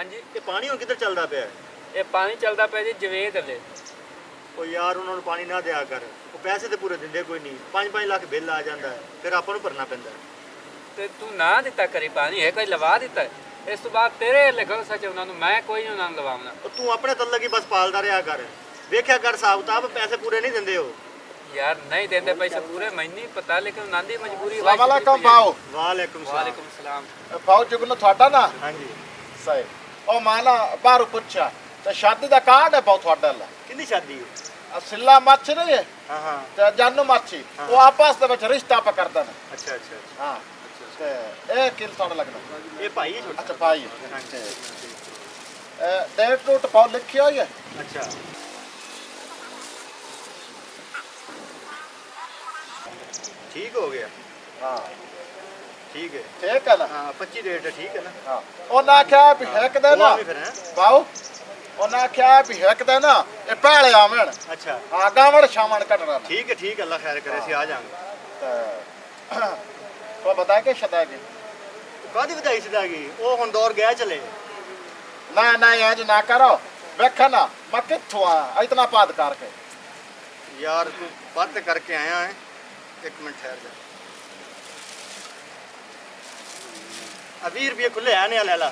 हाँ जी ये पानी हुण किधर चलदा पिया? ये पानी चलता पे जी जवेद अले। ओ यार उन्होंने पानी ना दिया कर, वो पैसे तो पूरे दिंदे कोई नहीं, 5-5 लाख बिल आ जाता है, फिर आपां नूं भरना पैंदा है। ते तू ना दिता करी पानी है कोई लवा दिता है। इस तो बाद तेरे लगल सच उन्होंने मैं कोई नहीं उन्होंने लवावना। और तू अपने तल लगी बस पालदा रहा कर, वेख्या कर हिसाब किताब, पैसे पूरे नहीं दिंदे हो। यार नहीं देते पैसे पूरे, मैंने नहीं पता, लेकिन नांदी मजबूरी। वालेकुम भाऊ। वालेकुम सलाम। भाऊ जुगनू ਤੁਹਾਡਾ ना? हाँ जी सही। ओ माना बाहरों पूछा ते शादी दा कार्ड है भाऊ ਤੁਹਾਡੇ ला? किंदी शादी है? सिल्ला मच्छ नहीं है? हाँ हाँ ते जानू मच्छी हाँ। वो आपस दे विच रिश्ता पे करदे ने। अच्छा अच्छा अच्छा। हां ते ए किल ਤੁਹਾਡਾ लगना? ये भाई है छोटा। अच्छा भाई हाँ जी। डेट नोट भाऊ लिखी हुई है? अच्छा ठीक हो गया। हां ठीक है। ठीक है ना? हाँ 25 डेट है, ठीक है ना? हां ओ ना क्या भी हैक दे ना फिर हैं? भाऊ ओ ना क्या भी हैक दे ना ये पहले आवन। अच्छा हां गावड़ शामण कटना। ठीक है अल्लाह खैर करे, सी आ जाएंगे। तो बता के शदा के कादी बधाई सदागी ओ हुन दौर गया चले। ना ना आज ना करो वेखा ना मैं किथों आ इतना पाद करके। यार तू बात करके आया है, एक मिनट ठहर जा। 20 रुपये खुले है ने ला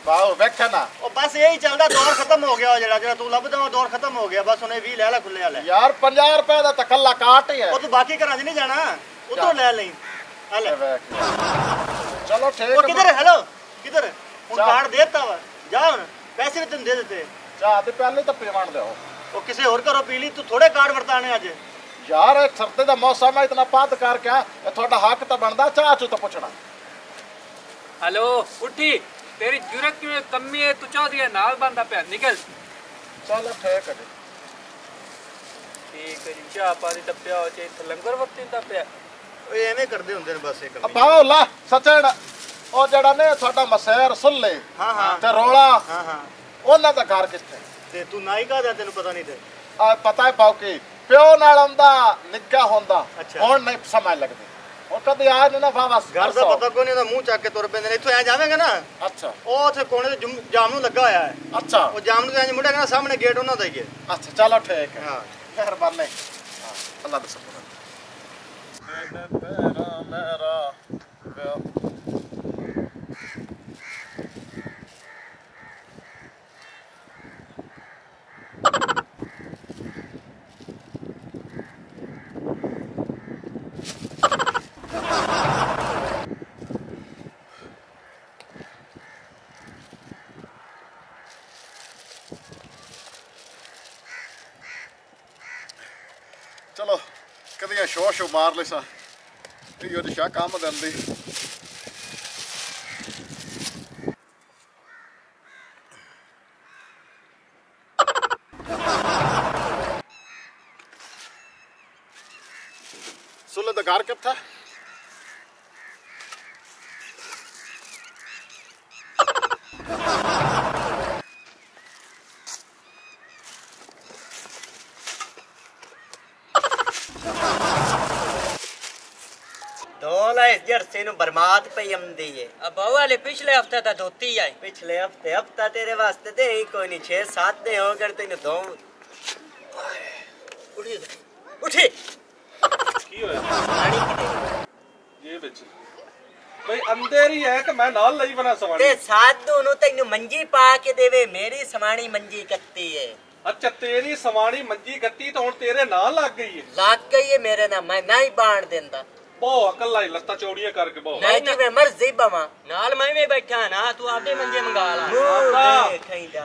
वाओ वेखा ना ओ बस यही चलदा, दौर खत्म हो गया जेड़ा जेड़ा तू लभदा वो दौर खत्म हो गया, बस उन्हें 20 ले ला खुले वाला यार 50 रुपए दा तकल्ला काट ही है। ओ तू बाकी घरां च नहीं जाना, उधर ले ले आ ले। चलो ठीक ओ किधर है? हेलो किधर हुन जा। कार्ड देता वा जा, हुन पैसे भी तुम दे देते। चाह दे पहले तो पेमेंट दे। ओ किसी और घरों पी ली, तू थोड़े कार्ड वरताने अज। यार एक सर्दी दा मौसम है, इतना पाद करके ये थोड़ा हक तो बनदा, चाह चू तो पूछना। हेलो उठी, तेरी जुरत क्यों कमी है? तू चौधरी है नाल बंदा पे निकल। चलो ठीक है ठीक है जी। चाह पानी टप्पिया हो चाहिए लंगर वक्त नहीं टप्पिया। ओ एवें करदे हुंदे ने बस एक। भाव ला सचड़ ओ जड़ा ने थोड़ा मसैर सुल्ले हाँ हाँ ते रोला हाँ हाँ ओना दा घर किथे? ते तू नाई का दा तेन पता नहीं थे? आ पता है पाओ की प्यो नाल आंदा निक्का होंदा अच्छा। हुन नहीं समझ लगदी। और कदे आज ना बाबा घर दा पता कोई नहीं, मुंह चक के तुर पेंदे ने। इथों ऐ जावेंगा ना, अच्छा ओ थे कोने ते जाम नू लगा होया है। अच्छा ओ जाम नू ऐ मुंडा ना सामने गेट उन्हां दा ही है। अच्छा चलो ठीक है। हां मेहरबानी। अल्लाह दा शुक्र मेरा चलो कदियां शो शो मार ले सा यो दिशा काम दंदी। सुले दा घर किथे? जर्सी नु बरमात पई आंदी है। अब वाले पिछले हफ्ते ता धोती आई। पिछले हफ्ता तेरे वास्ते दे ही कोई नहीं, 6-7 दे हो गए तेन दो। उठी उठी की होया? पानी की ये बिच भाई अंदर ही है कि मैं नाल लई बना सवानी ते साधु नु तेनु मंजी पा के देवे, मेरी समानी मंजी कत्ती है। अच्छा तेरी सवानी मंजी कत्ती तो हुन तेरे नाल लग गई है? लग गई है मेरे ना, मैं नहीं बाण देंदा। बहु अकल लाई लत्ता चौड़ियां करके बहु नहीं जी मैं मर्जी बवा नाल मैं भी बैठा ना, तू आपे मंजे मंगा ला। मुंह कहीं जा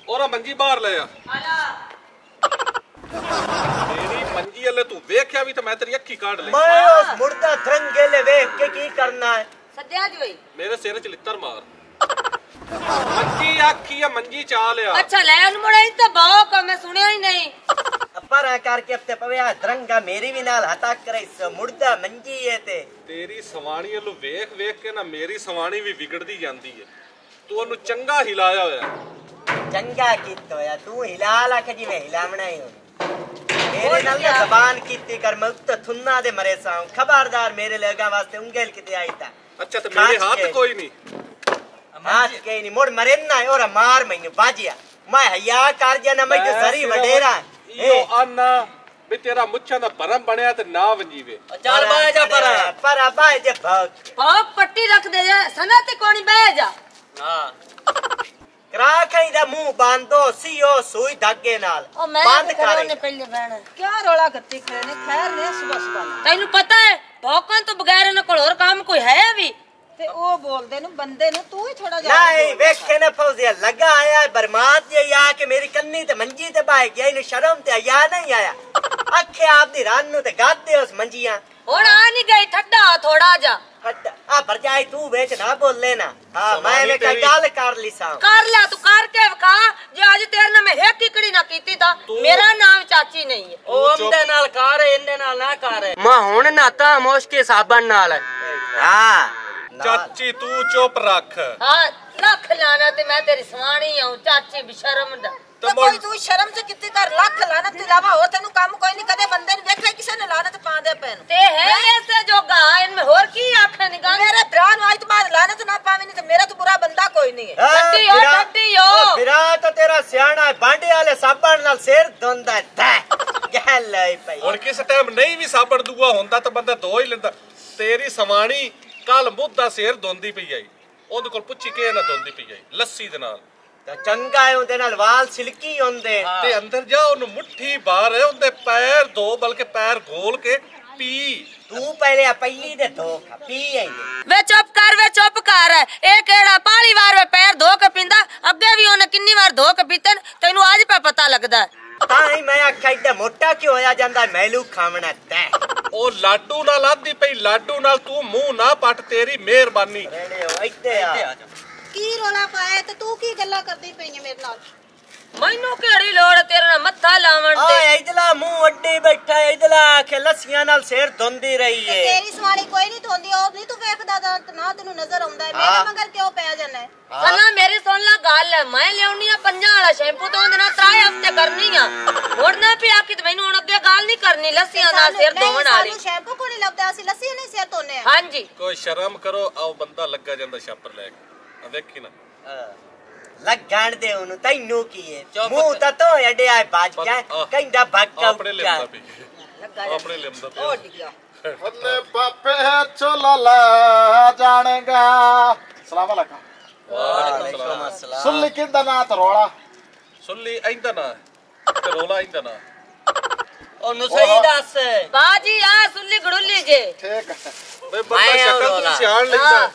और मंजी बाहर ले आ। तेरी मंजी अल्ले तू वेख्या भी तो मैं तेरी अखी काट ले। मैं उस मुर्दा थरंगेले वेख के की करना है? सद्या जी भाई मेरे सिर च लित्तर मार। मंजी आखी या मंजी चा लिया। अच्छा ले उन मुड़े तो बाओ का मैं सुनया ही नहीं। पर आकार के हफ्ते पवे आ धरंगा मेरी भी नाल हटा करे इस मुर्दा मंजी है ते तेरी सवानी अल्लू वेख वेख के ना मेरी सवानी भी बिगड़दी जांदी है। तू ओनु चंगा हिलाया होया। चंगा कीतो या तू हिला ला के जी मैं हिलावना ही हूं। मेरे नाल ना जबान कीती कर मैं तो थुन्ना दे मरे साऊं। खबरदार मेरे लगा वास्ते उंगल किते आई था। अच्छा तो मेरे हाथ कोई नहीं। हाथ के नहीं मुड़ मरे ना और मार मैनू बाजिया मैं हया कर जाना मैं सरी वडेरा यो अन्ना भी तेरा मुच्छा दा भरम बनया ते ना वंजीवे चल बाय जा पर बाय जे भाग पट्टी रख दे सना ते कोनी बह जा हां करा कहीं दा मुंह बांधो सीओ सुई धागे नाल ओ मैं बंद कर ने पहले बहन क्या रोला करती खड़े खैर ने सुबह सुबह तैनू पता है भौकन तो बगैर न कोल और काम कोई है भी ते ओ बोलदे नु बंदे नु तू ही थोड़ा जा नहीं वेखे ने फौजिया लगा आया बरमात ये या के मेरी कन्नी ते मंजी ते बाय गया इन शर्म ते आया नहीं आया अखे आप दी रान नु ते गादे उस मंजियां हुन आ नहीं गई ठड्डा थोड़ा जा आ भरजाई तू बेच ना बोल लेना हां मैंने कई गाल कर ली सा कर ला तू करके वखा जे आज तेरे ना मैं एक टिकड़ी ना कीती था मेरा नाम चाची नहीं है ओ हमदे नाल कर इनदे नाल ना कर मैं हुन नाता मुश्किल साबन नाल हां चाची तू चुप रख हां लख लाना ते मैं तेरी सवाणी हूं चाची बेशरम दा तो कोई तू शर्म से कितनी कर लाख लानत इलावा हो तेनु काम कोई नहीं कदे बंदे ने देखा किसे ने लानत पा दे पेन ते है ऐसे जोगा इनमें और की आखे निगाह मेरे प्राण आज तो बाद लानत ना पावे नहीं तो मेरा तो बुरा बंदा कोई नहीं है ठड्डी हो फिरा तो तेरा सियाना बांडे वाले साबन नाल सिर धोंदा गल लई पई और किस टाइम नहीं भी साबण दूआ होंदा तो बंदा धो ही लेंदा तेरी सवाणी कल मुद्दा सिर धोंदी पई आई ओदे कोल पुੱਛੀ के ना धोंदी पई आई लस्सी दे नाल ਤੇ ਚੰਗਾ ਹੈ ਉਹਦੇ ਨਾਲ ਵਾਲ ਸਿਲਕੀ ਹੁੰਦੇ ਤੇ ਅੰਦਰ ਜਾ ਉਹਨੂੰ ਮੁੱਠੀ ਬਾਹਰ ਹੈ ਉਹਦੇ ਪੈਰ ਧੋ ਬਲਕਿ ਪੈਰ ਘੋਲ ਕੇ ਪੀ ਤੂੰ ਪਹਿਲੇ ਪਈ ਦੇ ਧੋ ਪੀ ਆਈ ਵੇ ਚੁੱਪ ਕਰ ਇਹ ਕਿਹੜਾ ਪਾਲੀ ਵਾਰ ਵੇ ਪੈਰ ਧੋ ਕੇ ਪੀਂਦਾ ਅੱਗੇ ਵੀ ਉਹਨੇ ਕਿੰਨੀ ਵਾਰ ਧੋ ਕੇ ਪੀਤਨ ਤੈਨੂੰ ਅੱਜ ਪਾ ਪਤਾ ਲੱਗਦਾ ਤਾਂ ਹੀ ਮੈਂ ਆਖਿਆ ਇੱਡਾ ਮੋਟਾ ਕਿਉਂ ਹੋਇਆ ਜਾਂਦਾ ਮੈਲੂ ਖਾਵਣਾ ਤੈ ਉਹ ਲਾਡੂ ਨਾਲ ਆਦੀ ਪਈ ਲਾਡੂ ਨਾਲ ਤੂੰ ਮੂੰਹ ਨਾ ਪੱਟ ਤੇਰੀ ਮਿਹਰਬਾਨੀ ਇੱਥੇ ਆ की रोला पाया तो तू की गल्ला करदी पई है मेरे नाल ਮੈਨੂੰ ਕਿਹੜੀ ਲੋੜ ਤੇਰੇ ਨਾਲ ਮੱਥਾ ਲਾਵਣ ਓਏ ਦੀ ਇਦਲਾ ਮੂੰਹ ਅੱਡੀ ਬੈਠਾ ਇਦਲਾ ਆਖੇ ਲੱਸੀਆਂ ਨਾਲ ਸਿਰ ਧੁੰਦੀ ਰਹੀ ਏ तेरी सवाली कोई नहीं धोंदी और नहीं तू वेखदा ना तेनु नजर आਉਂਦਾ है मेरे मगर क्यों पै जाना है ਸਨਾ ਮੇਰੀ ਸੁਣ ਲੈ ਗੱਲ ਮੈਂ ਲਿਆਉਣੀ ਆ ਪੰਜਾਂ ਵਾਲਾ ਸ਼ੈਂਪੂ ਤੋਂ ਉਹਦੇ ਨਾਲ 3 ਹਫ਼ਤੇ ਕਰਨੀ ਆ ਹੁਣ ਨਾ ਪਿਆ ਕਿ ਮੈਨੂੰ ਹੁਣ ਅੱਗੇ ਗੱਲ ਨਹੀਂ ਕਰਨੀ ਲੱਸੀਆਂ ਨਾਲ ਸਿਰ ਧੋਣ ਵਾਲੀ ਸਾਨੂੰ ਸ਼ੈਂਪੂ ਕੋਈ ਨਹੀਂ ਲੱਭਦਾ ਅਸੀਂ ਲੱਸੀ ਨਹੀਂ ਸਿਰ ਧੋਨੇ ਆ ਹਾਂਜੀ ਕੋਈ ਸ਼ਰਮ ਕਰੋ ਆਓ ਬੰਦਾ ਲੱਗਾ ਜਾਂਦਾ ਛਾਪਰ ਲੈ ਕੇ ਆ ਵੇਖੀ ਨਾ ਲੱਗਣ ਦੇ ਉਹਨੂੰ ਤੈਨੂੰ ਕੀ ਏ ਮੂੰਹ ਤਾਂ ਤੋ ਅੜਿਆ ਭੱਜ ਗਿਆ ਕਹਿੰਦਾ ਭੱਕਾ ਆਪਣੇ ਲਿਮਦਾ ਪਈ ਆਪਣੇ ਲਿਮਦਾ ਪਈ ओ डिग्या ਬੱਲੇ ਬਾਪੇ ਚਲੋ ਲਾ ਜਾਣਗਾ ਸਲਾਮ ਅਲੈਕੁਮ ਵਾਲੇਕੁਮ ਅਸਲਾਮ ਸੁੱਲੀ ਕਿੰਦਾ ਨਾ ਤਰੋਲਾ ਸੁੱਲੀ ਆਇੰਦਾ ਨਾ ਤੇ ਰੋਲਾ ਆਇੰਦਾ ਨਾ ਉਹਨੂੰ ਸਹੀ ਦੱਸ ਬਾਜੀ ਆ ਸੁੱਲੀ ਗੜੁੱਲੀ ਜੇ ਠੀਕ ਹੈ ਬਈ ਬੰਦਾ ਸ਼ਕਲ ਤੂੰ ਸਿਆਣ ਲੈਂਦਾ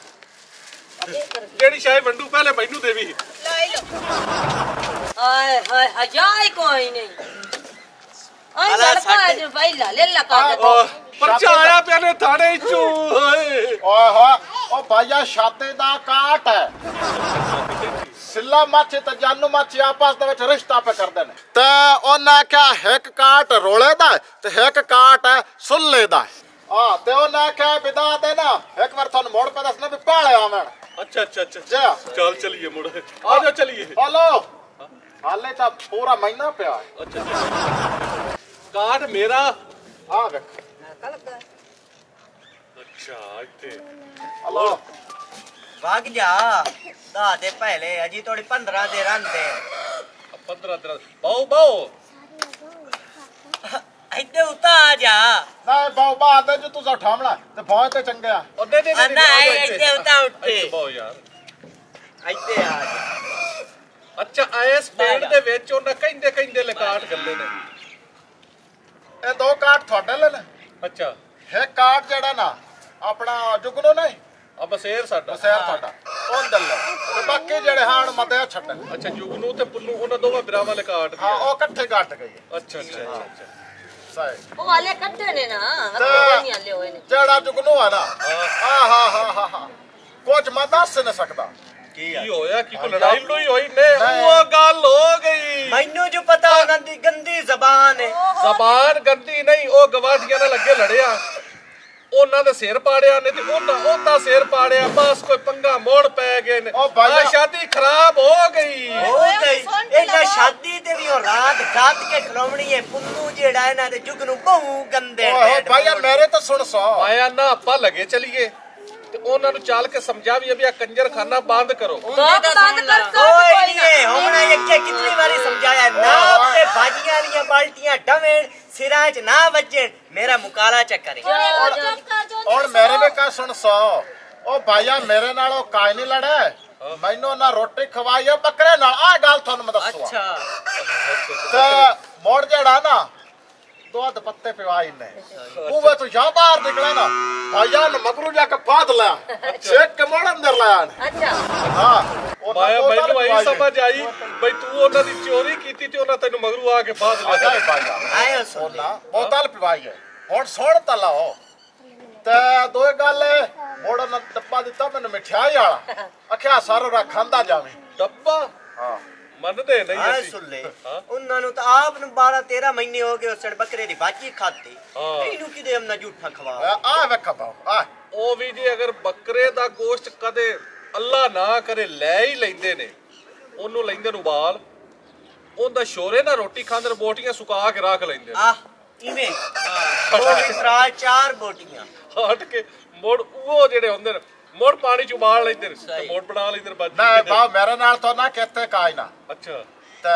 ਜਿਹੜੀ ਸ਼ਾਇ ਵੰਡੂ ਪਹਿਲੇ ਮੈਨੂੰ ਦੇਵੀ लाई लो ਆਏ ਹਾਏ ਹਜਾਈ ਕੋਈ ਨਹੀਂ ਆਈ ਲੜਕਾ ਜੇ ਪਹਿਲਾ ਲੈ ਲਾ ਕਾਗਜ਼ ਪਰਚਾ ਆਇਆ ਪਿਆ ਨੇ ਥਾਣੇ ਚੋਂ ਓਏ ਓਏ ਹੋ ਉਹ ਭਾਈਆ ਛਾਤੇ ਦਾ ਕਾਟ ਹੈ ਸਿੱਲਾ ਮੱਛ ਤੇ ਜਾਨੂ ਮੱਛ ਆਪਸ ਦੇ ਵਿੱਚ ਰਿਸ਼ਤਾ ਪੇ ਕਰਦੇ ਨੇ ਤੇ ਉਹਨਾਂ ਕਿਹਾ ਇੱਕ ਕਾਟ ਰੋਲੇ ਦਾ ਤੇ ਇੱਕ ਕਾਟ ਹੈ ਸੁੱਲੇ ਦਾ ਆ ਤੇ ਉਹਨਾਂ ਕਿਹਾ ਵਿਦਾ ਦੇ ਨਾ ਇੱਕ ਵਾਰ ਤੁਹਾਨੂੰ ਮੋੜ ਪੇ ਦੱਸਣਾ ਵੀ ਪਾਲੇ ਆਵਣ ਅੱਛਾ ਚੱਲ ਚਲੀਏ ਮੁੜ ਆ ਜਾ ਚਲੀਏ ਹਲੋ ਹਾਲੇ ਤਾਂ ਪੂਰਾ ਮਹੀਨਾ ਪਿਆ ਹੈ ਅੱਛਾ ਕਾਟ ਮੇਰਾ ਆ ਵੇਖ ਅੱਛਾ ਇੱਥੇ ਹਲੋ ਵਗ ਜਾ ਦਾ ਦੇ ਪਹਿਲੇ ਅਜੀ ਥੋੜੀ 15 ਦੇ ਰੰਦੇ 15 ਦਿਨ ਬਾਉ ਇੱਥੇ ਉਤਾ ਆ ਜਾ ਨਹੀਂ ਬਾਬਾ ਦੇ ਜੋ ਤੁਸੀਂ ਠਾਮਣਾ ਤੇ ਬਹੁਤ ਤੇ ਚੰਗਿਆ ਉਹਦੇ ਦੇ ਨਾ ਇੱਥੇ ਉਤਾ ਉੱਠੇ ਬਾਉ ਯਾਰ ਇੱਥੇ ਆ ਜਾ ਅੱਛਾ ਇਸ ਪਿੰਡ ਦੇ ਵਿੱਚ ਉਹਨਾਂ ਕਹਿੰਦੇ ਲਕਾਟ ਗੱਲੇ ਨੇ ਇਹ ਦੋ ਕਾਟ ਤੁਹਾਡੇ ਲੈ ਲੈ ਅੱਛਾ ਇਹ ਕਾਟ ਜਿਹੜਾ ਨਾ ਆਪਣਾ ਜੁਗਨੋ ਨਹੀਂ ਆ ਬਸੇਰ ਸਾਡਾ ਬਸੇਰ ਤੁਹਾਡਾ ਉਹ ਦਲ ਤੇ ਬਾਕੀ ਜਿਹੜੇ ਹਾਣ ਮਤੇ ਛੱਡਣ ਅੱਛਾ ਜੁਗਨੂ ਤੇ ਪੁੱਲੂ ਉਹਨਾਂ ਦੋਵਾਂ ਬਿਰਾਵਾਂ ਲਕਾਟ ਹਾਂ ਉਹ ਇਕੱਠੇ ਕੱਟ ਗਏ ਅੱਛਾ ਸਹੀ ਉਹ ਵਾਲੇ ਇਕੱਠੇ ਨੇ ਨਾ ਅੱਗੇ ਨਹੀਂ ਆਲੇ ਹੋਏ ਨੇ ਜਿਹੜਾ ਜੁਗਨੂ ਆ ਨਾ ਹਾਂ ਕੁਝ ਮੈਂ ਦੱਸ ਨਹੀਂ ਸਕਦਾ ਕੀ ਹੋਇਆ ਕੀ ਕੋ ਲੜਾਈ ਲੜੋਈ ਹੋਈ ਨੇ ਉਹ ਗੱਲ ਹੋ ਗਈ ਮੈਨੂੰ ਜੋ ਪਤਾ ਉਹਨਾਂ ਦੀ ਗੰਦੀ ਜ਼ਬਾਨ ਹੈ ਜ਼ਬਾਨ ਗੰਦੀ ਨਹੀਂ ਉਹ ਗਵਾਂਢੀਆਂ ਨਾਲ ਲੱਗੇ ਲੜਿਆ ਉਹਨਾਂ ਦੇ ਸਿਰ ਪਾੜਿਆ ਨੇ ਤੇ ਉਹਦਾ ਸਿਰ ਪਾੜਿਆ ਬਸ ਕੋਈ ਪੰਗਾ ਮੋੜ ਪੈ ਗਏ ਨੇ ਆ ਸ਼ਾਦੀ ਖਰਾਬ ਹੋ ਗਈ ਇਹਨਾਂ ਸ਼ਾਦੀ ਤੇ ਵੀ ਉਹ ਰਾਤ ਗਾਤ ਕੇ ਖਲੋਵਣੀ ਹੈ ਪੁੰਨੂ ਜਿਹੜਾ ਇਹਨਾਂ ਦੇ ਜੁਗ ਨੂੰ ਬਹੁ ਗੰਦੇ ਓਏ ਭਾਈਆ ਮੇਰੇ ਤਾਂ ਸੁਣ ਸੋ ਆਇਆ ਨਾ ਆਪਾਂ ਲਗੇ ਚਲੀਏ ਤੇ ਉਹਨਾਂ ਨੂੰ ਚੱਲ ਕੇ ਸਮਝਾ ਵੀ ਆ ਕੰਜਰਖਾਨਾ ਬੰਦ ਕਰੋ। ਬੰਦ ਕਰ ਕੋਈ ਨਹੀਂ ਹੁਣੇ ਅੱਗੇ ਕਿੰਨੀ ਵਾਰੀ ਸਮਝਾਇਆ ਨਾ ਤੇ ਬਾਜੀਆਂ ਵਾਲੀਆਂ ਬਾਲਟੀਆਂ ਡਵੇਂ ਸਿਰਾਂ 'ਚ ਨਾ ਵੱਜਣ ਮੇਰਾ ਮੁਕਾਲਾ ਚੱਕਰੇ। ਹੁਣ ਮੇਰੇ ਵੀ ਕਾ ਸੁਣ ਸੋ ਉਹ ਭਾਈਆ ਮੇਰੇ ਨਾਲ ਉਹ ਕਾਇ ਨਹੀਂ ਲੜਾ ਮੈਨੂੰ ਨਾ ਰੋਟੀ ਖਵਾਈ ਆ ਬੱਕਰੇ ਨਾਲ ਆ ਗੱਲ ਤੁਹਾਨੂੰ ਮੈਂ ਦੱਸੂ। ਅੱਛਾ ਤੇ ਮੋੜ ਜਿਹੜਾ ਨਾ ਦੁੱਧ ਪੱਤੇ ਪਿਵਾਈ ਨੇ ਉਹ ਵੇ ਤੂੰ ਜਾਂ ਬਾਹਰ ਨਿਕਲੇ ਨਾ ਭਾਈਆ ਨੇ ਮਗਰੂ ਜਾ ਕੇ ਫਾਦ ਲਿਆ ਛੇਕ ਕੇ ਮੋੜ ਅੰਦਰ ਲਾਇਆ ਅੱਛਾ ਹਾਂ ਮਾਇਆ ਮੈਨੂੰ ਆਈ ਸਮਝ ਆਈ ਬਈ ਤੂੰ ਉਹਨਾਂ ਦੀ ਚੋਰੀ ਕੀਤੀ ਤੇ ਉਹਨਾਂ ਤੈਨੂੰ ਮਗਰੂ ਆ ਕੇ ਫਾਦ ਲਿਆ। ਭਾਈਆ ਆਇਓ ਸੁਣ ਨਾ ਬੋਤਲ ਪਿਵਾਈ ਹੈ ਹੁਣ ਸੁਣ ਤਾ ਲਾਓ ਤੇ ਦੋਏ ਗੱਲ ਮੋੜ ਨੇ ਡੱਬਾ ਦਿੱਤਾ ਮੈਨੂੰ ਮਠਿਆਈ ਵਾਲਾ ਆਖਿਆ ਸਾਰਾ ਰਾ ਖਾਂਦਾ ਜਾਵੇਂ ਡੱਬਾ ਹਾਂ ਮੰਨਦੇ ਨਹੀਂ ਆਏ ਅਸੀਂ। ਸੁਣ ਲੈ ਉਹਨਾਂ ਨੂੰ ਤਾਂ ਆਪ ਨੂੰ 12-13 ਮਹੀਨੇ ਹੋ ਗਏ ਉਸ ਬੱਕਰੇ ਦੀ ਬਾਜੀ ਖਾਦੀ ਇਹਨੂੰ ਕਿਤੇ ਹਮਨਾ ਝੂਠਾ ਖਵਾ ਆ ਵੇਖਾ ਪਾਓ ਆ ਉਹ ਵੀ ਜੀ ਅਗਰ ਬੱਕਰੇ ਦਾ ਗੋਸ਼ਤ ਕਦੇ ਅੱਲਾ ਨਾ ਕਰੇ ਲੈ ਹੀ ਲੈਂਦੇ ਨੇ ਉਹਨੂੰ ਲੈਂਦੇ ਨੂੰ ਉਬਾਲ ਉਹਦਾ ਸ਼ੋਰੇ ਨਾਲ ਰੋਟੀ ਖਾਂਦੇ ਬੋਟੀਆਂ ਸੁਕਾ ਕੇ ਰੱਖ ਲੈਂਦੇ ਨੇ। ਇਵੇਂ ਬੋਟੀ ਫਰਾ 4 ਬੋਟੀਆਂ ਹਟ ਕੇ ਮੋੜ ਉਹ ਜਿਹੜੇ ਹੁੰਦੇ ਨੇ ਮੋੜ ਪਾਣੀ ਚ ਉਬਾਲ ਲੈਂਦੇ ਨੇ ਤੇ ਮੋੜ ਬਣਾ ਲੈਂਦੇ ਨੇ ਬਾਜੀ। ਨਾ ਬਾ ਮੇਰੇ ਨਾਲ ਤਾਂ ਨਾ ਕਿਤੇ ਕਾਇ ਨਾ ਅੱਛਾ ਤੇ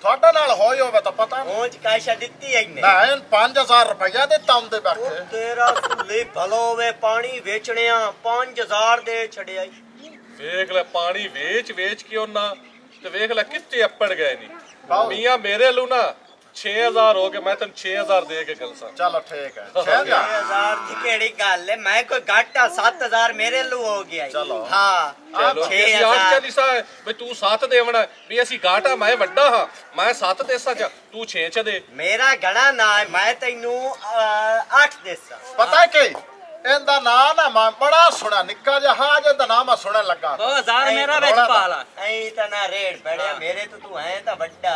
ਤੁਹਾਡੇ ਨਾਲ ਹੋਈ ਹੋਵੇ ਤਾਂ ਪਤਾ ਨਹੀਂ ਪਹੁੰਚ ਕਾਇਸ਼ਾ ਦਿੱਤੀ ਇਹਨੇ ਨਾ 5000 ਰੁਪਇਆ ਦੇ ਤੰਦੇ ਬੈਠੇ ਤੇਰਾ ਸੁਲੇ ਭਲੋ ਵੇ ਪਾਣੀ ਵੇਚਣਿਆ 5000 ਦੇ ਛੜਿਆ ਵੇਖ ਲੈ ਪਾਣੀ ਵੇਚ ਕੇ ਉਹਨਾਂ ਤੇ ਵੇਖ ਲੈ ਕਿੱਥੇ ਅੱਪੜ ਗਏ ਨਹੀਂ ਮੀਆਂ ਮੇਰੇ ਲੂ ਨਾ 6000 ਹੋ ਗਏ ਮੈਂ ਤੈਨੂੰ 6000 ਦੇ ਕੇ ਗੱਲ ਸਾਂ। ਚਲੋ ਠੀਕ ਹੈ 6000 ਦੀ ਕਿਹੜੀ ਗੱਲ ਹੈ ਮੈਂ ਕੋਈ ਘਾਟਾ 7000 ਮੇਰੇ ਲੂ ਹੋ ਗਿਆ ਚਲੋ। ਹਾਂ ਚਲੋ ਅਸੀਂ ਆਟ ਕੇ ਦਿਸਾ ਵੀ ਤੂੰ 7 ਦੇਵਣਾ ਵੀ ਅਸੀਂ ਘਾਟਾ ਮੈਂ ਵੱਡਾ ਹਾਂ ਮੈਂ 7 ਦੇਸਾਂ ਚ ਤੂੰ 6 ਚ ਦੇ ਮੇਰਾ ਗਣਾ ਨਾ ਹੈ ਮੈਂ ਤੈਨੂੰ 8 ਦੇਸਾਂ। ਪਤਾ ਕੀ ਇਹਦਾ ਨਾਂ ਨਾ ਮੈਂ ਬੜਾ ਸੁਣਿਆ ਨਿੱਕਾ ਜਿਹਾ ਹਾਜ ਇਹਦਾ ਨਾਮ ਮੈਂ ਸੁਣਨ ਲੱਗਾ 2000 ਮੇਰਾ ਵਿੱਚ ਪਾ ਲਾ ਐਂ ਤਾਂ ਨਾ ਰੇਡ ਬੜਿਆ ਮੇਰੇ ਤੋਂ ਤੂੰ ਐ ਤਾਂ ਵੱਡਾ।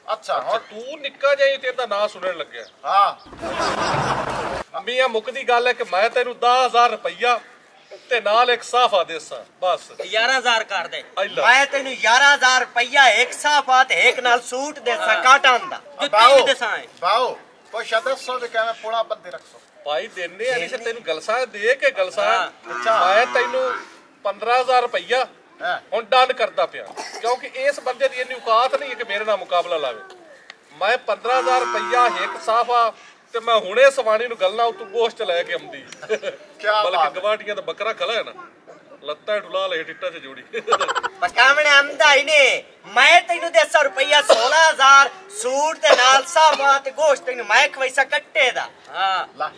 ਅੱਛਾ ਹੁਣ ਤੂੰ ਨਿੱਕਾ ਜਾਈ ਤੇ ਇਹਦਾ ਨਾਂ ਸੁਣਨ ਲੱਗਿਆ। ਹਾਂ ਮੀਆਂ ਮੁੱਕਦੀ ਗੱਲ ਹੈ ਕਿ ਮੈਂ ਤੈਨੂੰ 10000 ਰੁਪਈਆ ਤੇ ਨਾਲ ਇੱਕ ਸਾਫਾ ਦੇਸਾਂ ਬਸ 11000 ਕਰ ਦੇ ਅੱਲਾ। ਮੈਂ ਤੈਨੂੰ 11000 ਰੁਪਈਆ ਇੱਕ ਸਾਫਾ ਤੇ ਇੱਕ ਨਾਲ ਸੂਟ ਦੇਸਾਂ ਕਾਟਾਂ ਦਾ ਜੁੱਤੀ ਦੇਸਾਂ ਬਾਓ ਕੋਈ ਸ਼ਬਦ ਸੋ ਦੇ ਕਿਵੇਂ ਪੋਲਾ ਬੰਦੇ ਰੱਖੋ ਭਾਈ ਦੇਨੇ ਆ ਨਹੀਂ ਤੇ ਤੈਨੂੰ ਗਲਸਾ ਦੇ ਕੇ ਗਲਸਾ ਮੈਂ ਤੈਨੂੰ 15000 ਰੁਪਈਆ ਹੁਣ ਡਨ ਕਰਦਾ ਪਿਆ ਕਿਉਂਕਿ ਇਸ ਬੰਦੇ ਦੀ ਇੰਨੀ ਔਕਾਤ ਨਹੀਂ ਹੈ ਕਿ ਮੇਰੇ ਨਾਲ ਮੁਕਾਬਲਾ ਲਾਵੇ। ਮੈਂ 15000 ਰੁਪਈਆ ਇੱਕ ਸਾਫਾ ਤੇ ਮੈਂ ਹੁਣੇ ਸਵਾਣੀ ਨੂੰ ਗੱਲਾਂ ਉਤੋਂ ਗੋਸ਼ਤ ਲੈ ਕੇ ਆਉਂਦੀ ਬਲਕਿ ਗਵਾਟੀਆਂ ਦਾ ਬੱਕਰਾ ਖਲਾ ਹੈ ਨਾ ਲੱਤਾਂ ਢੁਲਾ ਲੈ ਟਿੱਟਾ ਚ ਜੋੜੀ ਪਕਾਵਣੇ ਆਮਦਾ ਹੀ ਨੇ ਮੈਂ ਤੈਨੂੰ ਦੇ 100 ਰੁਪਈਆ 16000 ਸੂਟ ਤੇ ਨਾਲ ਸਾਫਾ ਤੇ ਗੋਸ਼ਤ ਤੈਨੂੰ ਮੈਂ ਖਵੈਸਾ ਕੱਟੇ ਦਾ। ਹਾਂ ਲਾ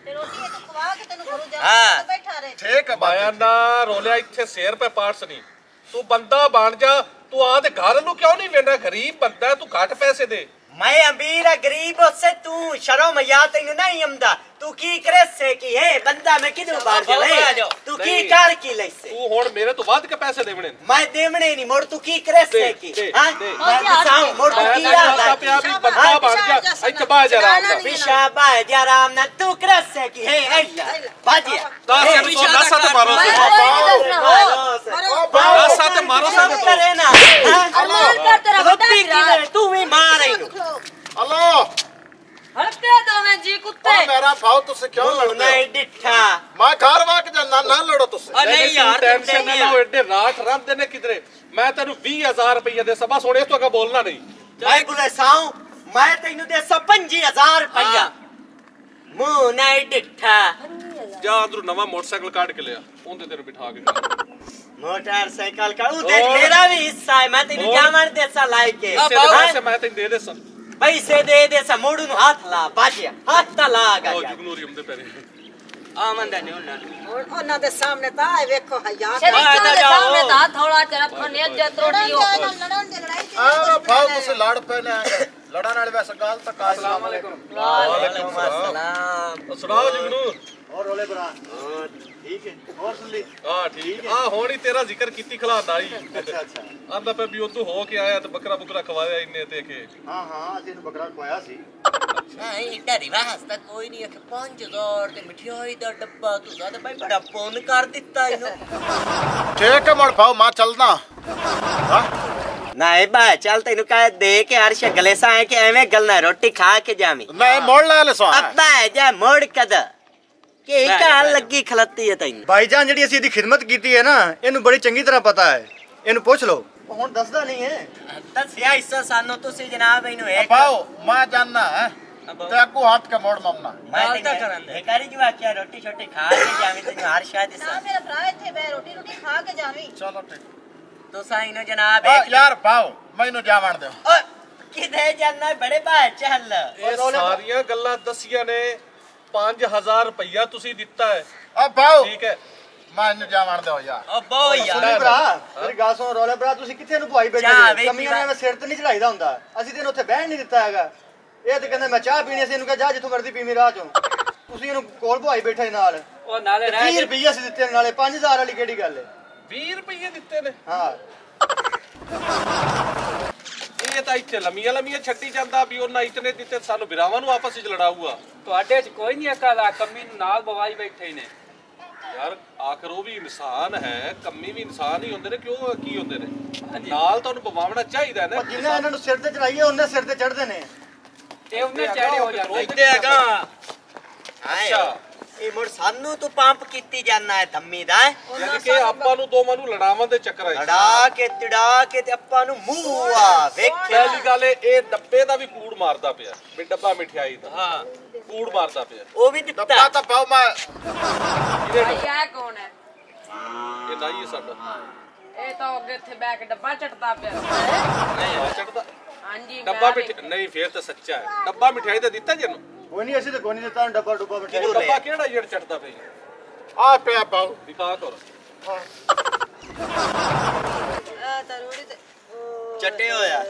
ਤੇ ਰੋਟੀ ਇਹ ਖਵਾ ਕੇ ਤੈਨੂੰ ਘਰੋਂ ਜਾ ਬੈਠਾ ਰਹੇ ਠੀਕ ਹੈ ਮਾਇਆ ਨਾ ਰੋਲਿਆ ਇੱਥੇ 100 ਰੁਪਏ ਪਾਰਟਸ ਨਹੀਂ ਤੂੰ ਬੰਦਾ ਬਣ ਜਾ ਤੂੰ ਆ ਤੇ ਘਰ ਨੂੰ ਕਿਉਂ ਨਹੀਂ ਵੇਂਦਾ ਗਰੀਬ ਬੰਦਾ ਤੂੰ ਘੱਟ ਪੈਸੇ ਦੇ। मैं अमीर गरीब से तू शर्म या तेन नहीं आमदा तू की करे से की है बंदा मैं किदू बाहर चले तू की कर की ले से तू हुन मेरे तो ਵੱਧ ਕੇ ਪੈਸੇ ਦੇਵਣੇ मैं देवणे नहीं मोड़ तू की करे से की हां मैं साम मोड़ तू की याद ਪਿਆ ਵੀ ਬੰਦਾ ਬਣ ਜਾ ਇੱਥੇ ਬਾਹਰ ਜਾ ਰਾਮ ਦਾ पिशाबा जा राम ना तू करे से की है अल्लाह बाजिया ਨਸਾ ਤੇ ਮਾਰੋ ਨਸਾ ਤੇ ਮਾਰੋ सब करे ना अल्लाह कर तेरा रोटी की तू भी मार रही ਹਲੋ हल्के दो में जी कुत्ते ਮੇਰਾ ਭਾਉ ਤੁਸੀਂ ਕਿਉਂ ਲੜਦੇ नहीं डिठा ਮੈਂ ਘਰ ਵਾਕ ਜਾਨਾ ਨਾ ਲੜੋ ਤੁਸੀਂ नहीं यार ਟੈਨਸ਼ਨ ਨਾ ਲਓ ਐਡੇ ਰਾਤ ਰਹਿੰਦੇ ਨੇ ਕਿਧਰੇ ਮੈਂ ਤੈਨੂੰ 20000 ਰੁਪਏ ਦੇ ਸਭਾ ਸੋਣੇ ਇਸ ਤੋਂ ਅੱਗੇ ਬੋਲਣਾ ਨਹੀਂ मैं बोले साऊं मैं तेनू दे 25000 रुपया मुंह नहीं डिठा ਜਾ ਅੰਦਰੋਂ ਨਵਾਂ ਮੋਟਰਸਾਈਕਲ ਕੱਢ ਕੇ ਲਿਆ ਉਹਦੇ ਤੇਰੇ ਬਿਠਾ ਕੇ मोटरसाइकिल का उधर मेरा भी हिस्सा है मैं तेनू जामन देसा लाई के ਪੈਸੇ ਮੈਂ ਤੈਨੂੰ ਦੇ ਦੇ ਸਨ पैसे दे देसा मोड़ू नु हाथ ला बाजिया हाथ ता ला ਉਹ गया ਜੁਗਨੂਰੀ ਹੁੰਦੇ ਪੈਰੇ आमंदा ने उन्ना ਉਹਨਾਂ ਦੇ ਸਾਹਮਣੇ ਤਾਂ ਆਏ ਵੇਖੋ ਹਯਾ शरीफ के सामने ता थोड़ा चरप ने इज्जत रोटी हो ਲੜਨ ਦੇ ਲੜਾਈ ਆ ਭਾਉ ਤੁਸੀਂ ਲੜ ਪਏ ਨੇ ਲੜਨ ਵਾਲੇ ਵੈਸੇ ਗੱਲ ਤਾਂ ਕਾਇ अस्सलाम वालेकुम वालेकुम अस्सलाम ਸੁਣਾਓ ਜੁਗਨੂਰ और रोले बरा ठीक है और सुन ली ਹਾਂ ਠੀਕ ਆ ਹੁਣ ਹੀ ਤੇਰਾ ਜ਼ਿਕਰ ਕੀਤੀ ਖਲਾਦਾ ਆਈ अच्छा अच्छा ਆਂਦਾ ਪੇ ਵੀ ਉਦੋਂ ਹੋ ਕੇ ਆਇਆ ਤੇ ਬੱਕਰਾ ਬੁਕਰਾ ਖਵਾਇਆ ਇੰਨੇ ਤੇ ਕੇ हाँ हाँ ਅਸੀਂ ਇਹਨੂੰ ਬੱਕਰਾ ਖਵਾਇਆ ਸੀ नहीं डरी वास्ता कोई नहीं कि 5000 ते मिठाई दा डब्बा तू ज्यादा भाई बड़ा फोन कर दिता इनो ਠੀਕ ਹੈ ਮੜ ਭਾਉ ਮੈਂ ਚੱਲਦਾ ਹਾਂ नहीं बा चल तेनू कह दे के हर्ष गले सा है कि एवें गलना रोटी खा के जामी ਨਹੀਂ ਮੋੜ ਲੈ ਲੈ ਸੋ अब्बा जा मोड़ कद ਕਿ ਘਾਲ ਲੱਗੀ ਖਲੱਤੀ ਹੈ ਤੈਨੂੰ ਭਾਈਜਾਨ ਜਿਹੜੀ ਅਸੀਂ ਇਹਦੀ ਖਿਦਮਤ ਕੀਤੀ ਹੈ ਨਾ ਇਹਨੂੰ ਬੜੀ ਚੰਗੀ ਤਰ੍ਹਾਂ ਪਤਾ ਹੈ ਇਹਨੂੰ ਪੁੱਛ ਲਓ ਹੁਣ ਦੱਸਦਾ ਨਹੀਂ ਹੈ ਦੱਸਿਆ ਹਿੱਸਾ ਸਾਨੂੰ ਤੁਸੀਂ ਜਨਾਬ ਇਹਨੂੰ ਇੱਕ ਪਾਓ ਮੈਂ ਜਾਨਣਾ ਹੈ ਤੇ ਅੱਗੋਂ ਹੱਥ ਕੇ ਮੋੜ ਮੰਮਾ ਮੈਂ ਤਾਂ ਕਰਨ ਦੇ ਕਰੀ ਜਵਾ ਕੇ ਰੋਟੀ ਛੋਟੀ ਖਾ ਕੇ ਜਾਵੀਂ ਤੈਨੂੰ ਹਰ ਸ਼ਾਇਦ ਨਾ ਹਿੱਸਾ ਮੇਰਾ ਭਰਾ ਇੱਥੇ ਬੈ ਰੋਟੀ ਖਾ ਕੇ ਜਾਵੀਂ ਚਲੋ ਠੀਕ ਤੁਸੀਂ ਇਹਨੂੰ ਜਨਾਬ ਆ ਇੱਕ ਯਾਰ ਪਾਓ ਮੈਨੂੰ ਜਾਵਣ ਦਿਓ ਓਏ ਕਿਧੇ ਜਾਣਾ ਬੜੇ ਭਾਈ ਚੱਲ ਇਹ ਸਾਰੀਆਂ ਗੱਲਾਂ ਦਸੀਆਂ ਨੇ 5000 ਰੁਪਇਆ ਤੁਸੀਂ ਦਿੱਤਾ ਹੈ ਆ ਪਾਓ ਠੀਕ ਹੈ ਮੈਨੂੰ ਜਾਵਣ ਦਿਓ ਯਾਰ ਓ ਬੋ ਯਾਰ ਸੁਣੀ ਭਰਾ ਮੇਰੀ ਗੱਲ ਸੁਣ ਰੋਲੇ ਭਰਾ ਤੁਸੀਂ ਕਿੱਥੇ ਨੂੰ ਭੁਆਈ ਚਾਹ ਬੈਠੇ ਵੇਚ ਕਮੀਆਂ ਐਵੇਂ ਸਿਰ ਤੇ ਨਹੀਂ ਚੜਾਈਦਾ ਹੁੰਦਾ ਅਸੀਂ ਤੈਨੂੰ ਉੱਥੇ ਬਹਿਣ ਨਹੀਂ ਦਿੱਤਾ ਹੈਗਾ ਇਹ ਤੇ ਕਹਿੰਦਾ ਮੈਂ ਚਾਹ ਪੀਣੀ ਸੀ ਇਹਨੂੰ ਕਹਾ ਜਾ ਜਿੱਥੋਂ ਮਰਜ਼ੀ ਪੀਵੀਂ ਰਾਹ ਚੋਂ ਤੁਸੀਂ ਇਹਨੂੰ ਕੋਲ ਭੁਆਈ ਬੈਠੇ ਨਾਲ ਉਹ ਨਾਲੇ 20 ਰੁਪਏ ਅਸੀਂ ਦਿੱਤੇ ਨਾਲੇ 5000 ਵਾਲੀ ਕਿਹੜੀ ਗੱਲ ਹੈ 20 ਰੁਪਏ ਦਿੱਤੇ ਨੇ ਹਾਂ ਇਹ ਤਾਂ ਇੱਥੇ ਲੰਮੀਆਂ ਛੱਡੀ ਜਾਂਦਾ ਵੀ ਉਹਨਾਂ ਇਤਨੇ ਦਿੱਤੇ ਸਾਨੂੰ ਵਿਰਾਵਾਂ ਨੂੰ ਆਪਸ ਵਿੱਚ ਲੜਾਊਗਾ ਤੁਹਾਡੇ ਚ ਕੋਈ ਨਹੀਂ ਅਕਲ ਕੰਮੀ ਨੂੰ ਨਾਲ ਬਵਾਈ ਬੈਠੇ ਨੇ ਯਾਰ ਆਖਰ ਉਹ ਵੀ ਇਨਸਾਨ ਹੈ ਕੰਮੀ ਵੀ ਇਨਸਾਨ ਹੀ ਹੁੰਦੇ ਨੇ ਕਿਉਂ ਕੀ ਹੁੰਦੇ ਨੇ ਨਾਲ ਤੁਹਾਨੂੰ ਬਵਾਵਣਾ ਚਾਹੀਦਾ ਨਾ ਜਿੰਨਾ ਇਹਨਾਂ ਨੂੰ ਸਿਰ ਤੇ ਚੜਾਈਏ ਉਹਨੇ ਸਿਰ ਤੇ ਚੜਦੇ ਨੇ ਇਹ ਉਹਨੇ ਚੜੇ ਹੋ ਜਾਂਦੇ ਇੱਥੇ ਹੈਗਾ ਅੱਛਾ ਇਹ ਮੁੜ ਸਾਨੂੰ ਤੂੰ ਪੰਪ ਕੀਤੀ ਜਾਣਾ ਹੈ ਧੰਮੀ ਦਾ ਯਾਨੀ ਕਿ ਆਪਾਂ ਨੂੰ ਦੋਵਾਂ ਨੂੰ ਲੜਾਵਾਂ ਦੇ ਚੱਕਰ ਆਏ ਲੜਾ ਕੇ ਤੜਾ ਕੇ ਤੇ ਆਪਾਂ ਨੂੰ ਮੂੰਹ ਆ ਵੇਖਿਆ ਪਹਿਲੀ ਗੱਲ ਇਹ ਡੱਬੇ ਦਾ ਵੀ ਕੂੜ ਮਾਰਦਾ ਪਿਆ ਵੀ ਡੱਬਾ ਮਠਿਆਈ ਦਾ ਹਾਂ ਕੂੜ ਮਾਰਦਾ ਪਿਆ ਉਹ ਵੀ ਦਿੱਤਾ ਡੱਬਾ ਤਾਂ ਪਾਓ ਮੈਂ ਇਹ ਕੌਣ ਹੈ ਇਹ ਤਾਂ ਹੀ ਹੈ ਸਾਡਾ ਇਹ ਤਾਂ ਅੱਗੇ ਇੱਥੇ ਬੈ ਕੇ ਡੱਬਾ ਚਟਦਾ ਪਿਆ ਨਹੀਂ ਚੜਦਾ ਹਾਂਜੀ ਡੱਬਾ ਨਹੀਂ ਫੇਰ ਤਾਂ ਸੱਚਾ ਹੈ ਡੱਬਾ ਮਠਿਆਈ ਦਾ ਦਿੱਤਾ ਜਨੂੰ ਕੋਈ ਨਹੀਂ ਅਸੀਂ ਤਾਂ ਕੋਈ ਨਹੀਂ ਦਿੱਤਾ ਡੱਬਾ ਡੁੱਬਾ ਬਿਠਾਈ ਡੱਬਾ ਕਿਹੜਾ ਜਿਹੜਾ ਚੜਦਾ ਪਿਆ ਆ ਪਿਆ ਪਾਓ ਦਿਖਾ ਕਰੋ ਤਰੋੜੀ ਤੇ ਚੱਟੇ ਹੋਇਆ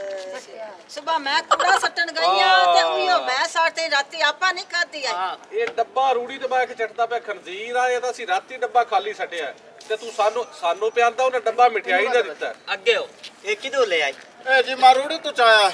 ਸੁਬਾ ਮੈਂ ਕੂੜਾ ਸੱਟਣ ਗਈ ਆ ਤੇ ਉਹੀਓ ਮੈਂ ਸਾਟੇ ਰਾਤੀ ਆਪਾਂ ਨਹੀਂ ਖਾਧੀ ਆ ਹਾਂ ਇਹ ਡੱਬਾ ਰੂੜੀ ਤੇ ਬਾਅਦ ਚੜਦਾ ਪਿਆ ਖੰਜ਼ੀਰ ਆ ਇਹ ਤਾਂ ਅਸੀਂ ਰਾਤੀ ਡੱਬਾ ਖਾਲੀ ਸੱਟਿਆ ਤੇ ਤੂੰ ਸਾਨੂੰ ਪਿਆਂਦਾ ਉਹਨੇ ਡੱਬਾ ਮਠਿਆਈ ਦਾ ਦਿੱਤਾ ਅੱਗੇ ਹੋ ਇਹ ਕਿਦੋਂ ਲੈ ਆਈ ਇਹ ਜੀ ਮਾਰੂੜੀ ਤੂੰ ਚਾਇਆ